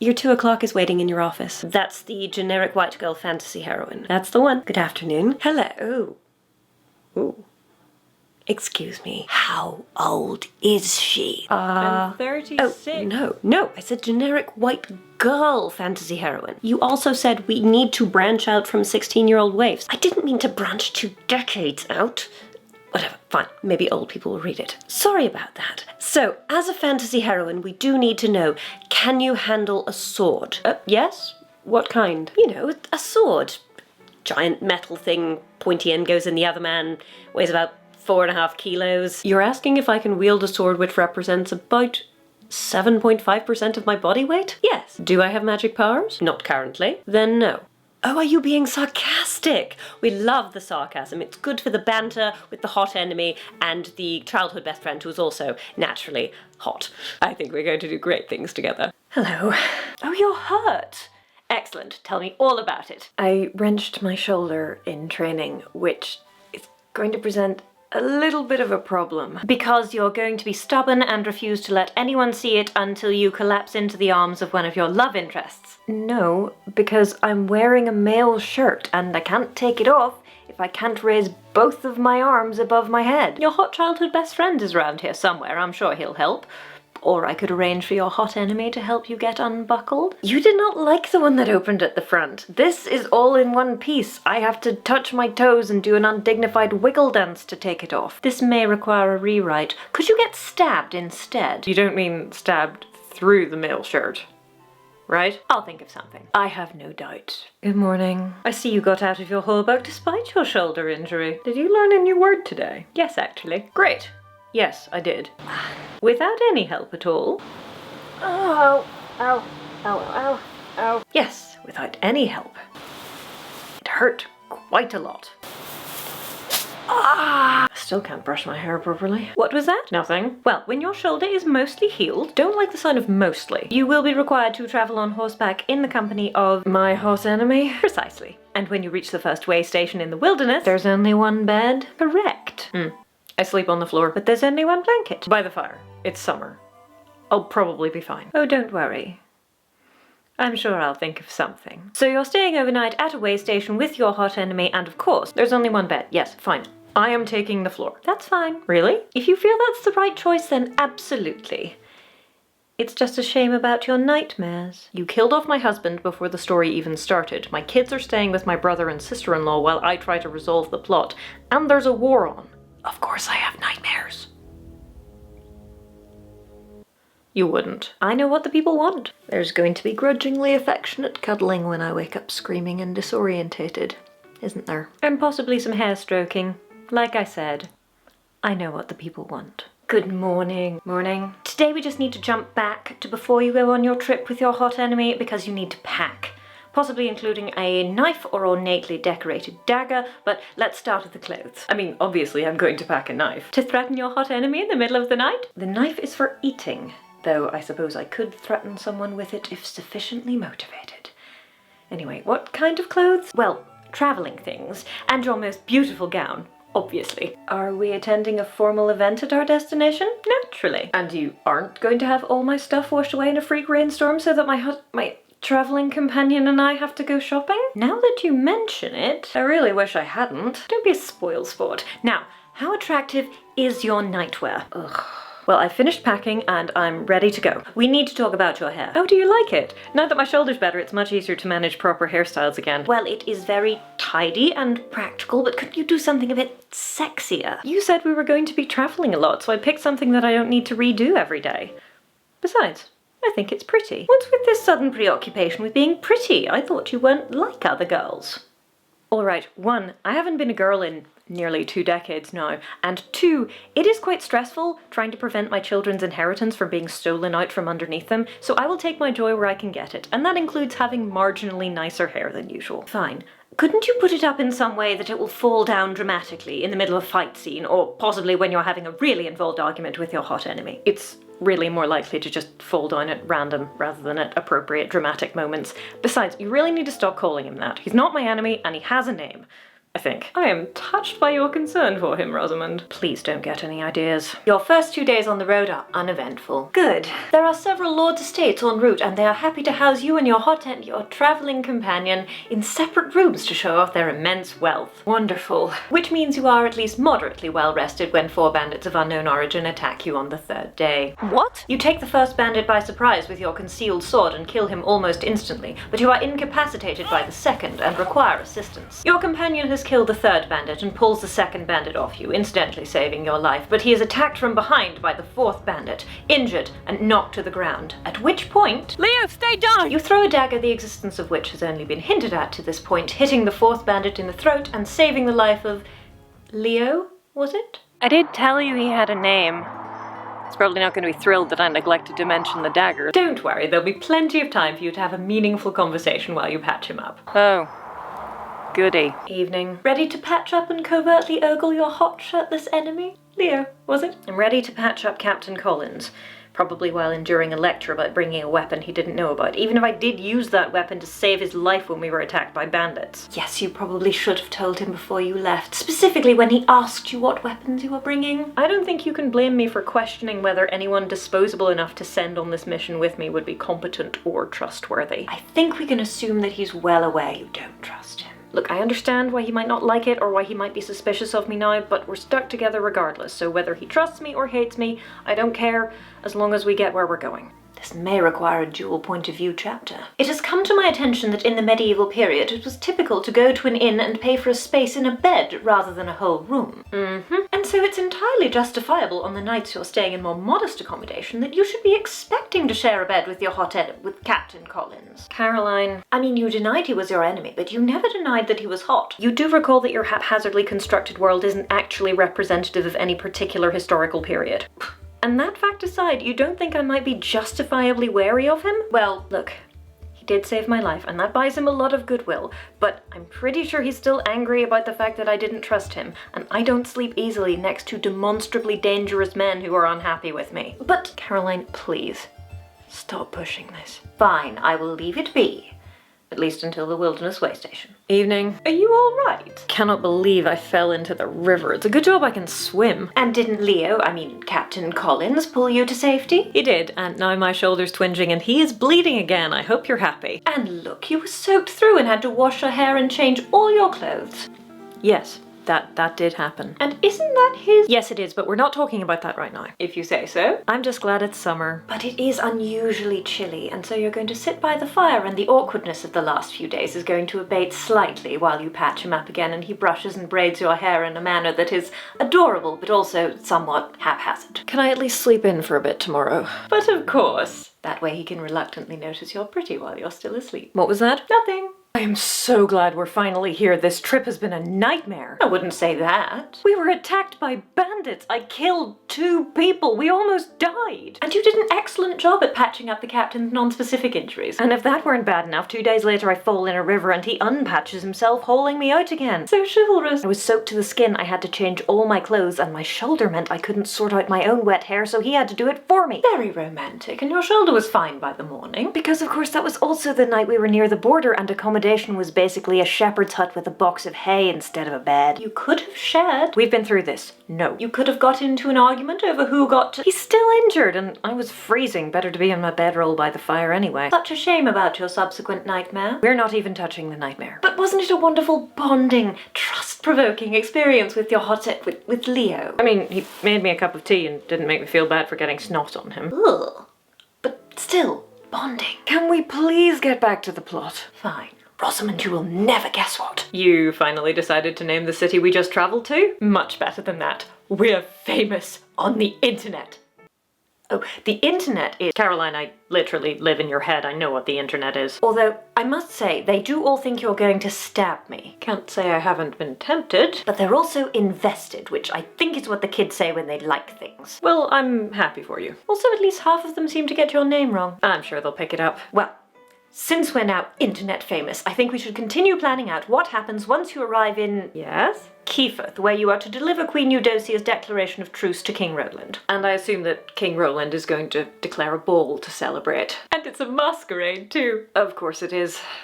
Your 2 o'clock is waiting in your office. That's the generic white girl fantasy heroine. That's the one. Good afternoon. Hello. Ooh. Excuse me. How old is she? I'm 36. Oh, no. I said generic white girl fantasy heroine. You also said we need to branch out from 16-year-old waifs. I didn't mean to branch 2 decades out. Whatever, fine. Maybe old people will read it. Sorry about that. So, as a fantasy heroine, we do need to know, can you handle a sword? Yes? What kind? You know, a sword. Giant metal thing, pointy end goes in the other man, weighs about 4.5 kilos. You're asking if I can wield a sword which represents about 7.5% of my body weight? Yes. Do I have magic powers? Not currently. Then no. Oh, are you being sarcastic? We love the sarcasm. It's good for the banter with the hot enemy and the childhood best friend who's also naturally hot. I think we're going to do great things together. Hello. Oh, you're hurt. Excellent. Tell me all about it. I wrenched my shoulder in training, which is going to present a little bit of a problem. Because you're going to be stubborn and refuse to let anyone see it until you collapse into the arms of one of your love interests. No, because I'm wearing a male shirt and I can't take it off if I can't raise both of my arms above my head. Your hot childhood best friend is around here somewhere. I'm sure he'll help. Or I could arrange for your hot enemy to help you get unbuckled. You did not like the one that opened at the front. This is all in one piece. I have to touch my toes and do an undignified wiggle dance to take it off. This may require a rewrite. Could you get stabbed instead? You don't mean stabbed through the male shirt, right? I'll think of something. I have no doubt. Good morning. I see you got out of your hallbuck despite your shoulder injury. Did you learn a new word today? Yes, actually. Great. Yes, I did. Without any help at all? Oh, ow, ow, ow, ow. Yes, without any help. It hurt quite a lot. Ah! I still can't brush my hair properly. What was that? Nothing. Well, when your shoulder is mostly healed, don't like the sound of mostly, you will be required to travel on horseback in the company of my hot enemy. Precisely. And when you reach the first way station in the wilderness, there's only one bed. Correct. I sleep on the floor, but there's only one blanket. By the fire. It's summer. I'll probably be fine. Oh, don't worry. I'm sure I'll think of something. So you're staying overnight at a way station with your hot enemy, and of course, there's only one bed. Yes, fine. I am taking the floor. That's fine. Really? If you feel that's the right choice, then absolutely. It's just a shame about your nightmares. You killed off my husband before the story even started. My kids are staying with my brother and sister-in-law while I try to resolve the plot. And there's a war on. Of course I have nightmares. You wouldn't. I know what the people want. There's going to be grudgingly affectionate cuddling when I wake up screaming and disorientated, isn't there? And possibly some hair stroking. Like I said, I know what the people want. Good morning. Morning. Today we just need to jump back to before you go on your trip with your hot enemy because you need to pack. Possibly including a knife or ornately decorated dagger, but let's start with the clothes. I mean, obviously I'm going to pack a knife. To threaten your hot enemy in the middle of the night? The knife is for eating, though I suppose I could threaten someone with it if sufficiently motivated. Anyway, what kind of clothes? Well, traveling things, and your most beautiful gown, obviously. Are we attending a formal event at our destination? Naturally. And you aren't going to have all my stuff washed away in a freak rainstorm so that my traveling companion and I have to go shopping? Now that you mention it, I really wish I hadn't. Don't be a spoilsport. Now, how attractive is your nightwear? Ugh. Well, I finished packing and I'm ready to go. We need to talk about your hair. Oh, do you like it? Now that my shoulder's better, it's much easier to manage proper hairstyles again. Well, it is very tidy and practical, but couldn't you do something a bit sexier? You said we were going to be traveling a lot, so I picked something that I don't need to redo every day. Besides, I think it's pretty. What's with this sudden preoccupation with being pretty? I thought you weren't like other girls. Alright, 1, I haven't been a girl in nearly 2 decades now, and 2, it is quite stressful trying to prevent my children's inheritance from being stolen out from underneath them, so I will take my joy where I can get it, and that includes having marginally nicer hair than usual. Fine. Couldn't you put it up in some way that it will fall down dramatically in the middle of a fight scene, or possibly when you're having a really involved argument with your hot enemy? It's really more likely to just fall down at random rather than at appropriate dramatic moments. Besides, you really need to stop calling him that. He's not my enemy and he has a name. I think. I am touched by your concern for him, Rosamund. Please don't get any ideas. Your first 2 days on the road are uneventful. Good. There are several lords' estates en route, and they are happy to house you and your travelling companion in separate rooms to show off their immense wealth. Wonderful. Which means you are at least moderately well rested when 4 bandits of unknown origin attack you on the 3rd day. What? You take the first bandit by surprise with your concealed sword and kill him almost instantly, but you are incapacitated by the 2nd and require assistance. Your companion has killed the 3rd bandit and pulls the 2nd bandit off you, incidentally saving your life, but he is attacked from behind by the 4th bandit, injured and knocked to the ground, at which point... Leo, stay down! You throw a dagger the existence of which has only been hinted at to this point, hitting the 4th bandit in the throat and saving the life of... Leo, was it? I did tell you he had a name. He's probably not going to be thrilled that I neglected to mention the dagger. Don't worry, there'll be plenty of time for you to have a meaningful conversation while you patch him up. Oh. Goody. Evening. Ready to patch up and covertly ogle your hot shirtless enemy? Leo, was it? I'm ready to patch up Captain Collins. Probably while enduring a lecture about bringing a weapon he didn't know about, even if I did use that weapon to save his life when we were attacked by bandits. Yes, you probably should have told him before you left, specifically when he asked you what weapons you were bringing. I don't think you can blame me for questioning whether anyone disposable enough to send on this mission with me would be competent or trustworthy. I think we can assume that he's well aware you don't trust him. Look, I understand why he might not like it or why he might be suspicious of me now, but we're stuck together regardless, so whether he trusts me or hates me, I don't care, as long as we get where we're going. This may require a dual point of view chapter. It has come to my attention that in the medieval period it was typical to go to an inn and pay for a space in a bed rather than a whole room. And so it's entirely justifiable on the nights you're staying in more modest accommodation that you should be expecting to share a bed with your hot-head with Captain Collins. Caroline, I mean, you denied he was your enemy, but you never denied that he was hot. You do recall that your haphazardly constructed world isn't actually representative of any particular historical period. And that fact aside, you don't think I might be justifiably wary of him? Well, look, he did save my life, and that buys him a lot of goodwill, but I'm pretty sure he's still angry about the fact that I didn't trust him, and I don't sleep easily next to demonstrably dangerous men who are unhappy with me. But, Caroline, please, stop pushing this. Fine, I will leave it be. At least until the Wilderness Way Station. Evening. Are you all right? Cannot believe I fell into the river. It's a good job I can swim. And didn't Captain Collins, pull you to safety? He did, and now my shoulder's twinging and he is bleeding again. I hope you're happy. And look, you were soaked through and had to wash your hair and change all your clothes. Yes. That did happen. And isn't that his? Yes, it is, but we're not talking about that right now. If you say so. I'm just glad it's summer. But it is unusually chilly, and so you're going to sit by the fire and the awkwardness of the last few days is going to abate slightly while you patch him up again and he brushes and braids your hair in a manner that is adorable, but also somewhat haphazard. Can I at least sleep in for a bit tomorrow? But of course. That way he can reluctantly notice you're pretty while you're still asleep. What was that? Nothing. I am so glad we're finally here. This trip has been a nightmare. I wouldn't say that. We were attacked by bandits. I killed 2 people. We almost died. And you did an excellent job at patching up the captain's non-specific injuries. And if that weren't bad enough, 2 days later I fall in a river and he unpatches himself, hauling me out again. So chivalrous. I was soaked to the skin. I had to change all my clothes, and my shoulder meant I couldn't sort out my own wet hair, so he had to do it for me. Very romantic. And your shoulder was fine by the morning. Because of course that was also the night we were near the border and accommodation was basically a shepherd's hut with a box of hay instead of a bed. You could have shared. We've been through this. No. You could have got into an argument over who got to... He's still injured and I was freezing. Better to be in my bedroll by the fire anyway. Such a shame about your subsequent nightmare. We're not even touching the nightmare. But wasn't it a wonderful bonding, trust-provoking experience with your hot set with Leo? I mean, he made me a cup of tea and didn't make me feel bad for getting snot on him. Ugh. But still, bonding. Can we please get back to the plot? Fine. Rosamund, you will never guess what. You finally decided to name the city we just travelled to? Much better than that. We're famous on the internet. Oh, the internet is... Caroline, I literally live in your head. I know what the internet is. Although, I must say, they do all think you're going to stab me. Can't say I haven't been tempted. But they're also invested, which I think is what the kids say when they like things. Well, I'm happy for you. Also, at least half of them seem to get your name wrong. I'm sure they'll pick it up. Well, since we're now internet famous, I think we should continue planning out what happens once you arrive in... Yes? Kieferth, where you are to deliver Queen Eudocia's declaration of truce to King Roland. And I assume that King Roland is going to declare a ball to celebrate. And it's a masquerade too. Of course it is.